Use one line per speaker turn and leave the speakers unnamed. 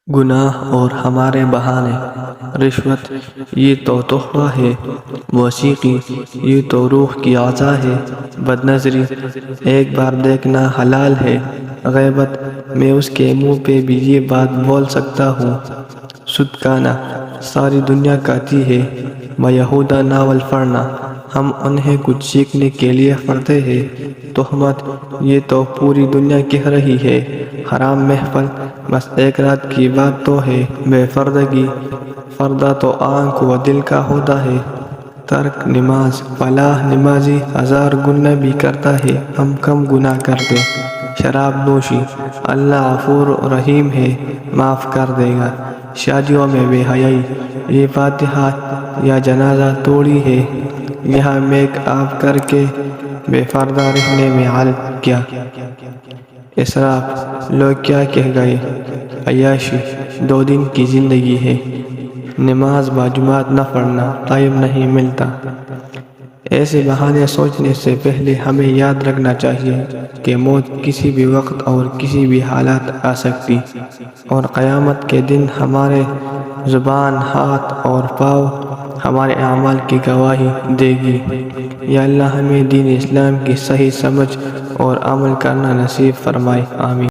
گناہ اور ہمارے بہانے، رشوت یہ تو تحفہ ہے، موسیقی یہ تو روح کی غذا ہے، بدنظری ایک بار دیکھنا حلال ہے، غیبت میں اس کے منہ پہ بھی یہ بات بول سکتا ہوں، صدقانہ ساری دنیا کہتی ہے، بیہودہ ناول پڑھنا ہم انہیں کچھ سیکھنے کے لیے پڑھتے ہیں، تہمت یہ تو پوری دنیا کہہ رہی ہے، حرام محفل بس ایک رات کی بات تو ہے، بے پردگی پردہ تو آنکھ و دل کا ہوتا ہے، ترک نماز فلاح نمازی 1000 گناہ بھی کرتا ہے، ہم کم گناہ کرتے، شراب نوشی اللہ غفور رحیم ہے معاف کر دے گا، شادیوں میں بے حیائی یہ فاتحہ یا جنازہ توڑی ہے، یہاں میک اپ کر کے بے پردہ رہنے میں حالت کیا، اسراف لوگ کیا کہہ گئے، عیاشی 2 دن کی زندگی ہے، نماز باجماعت نہ پڑھنا ٹائم نہیں ملتا۔ ایسے بہانے سوچنے سے پہلے ہمیں یاد رکھنا چاہیے کہ موت کسی بھی وقت اور کسی بھی حالات آ سکتی، اور قیامت کے دن ہمارے زبان، ہاتھ اور پاؤں ہمارے اعمال کی گواہی دے گی۔ یا اللہ ہمیں دین اسلام کی صحیح سمجھ اور عمل کرنا نصیب فرمائے، آمین۔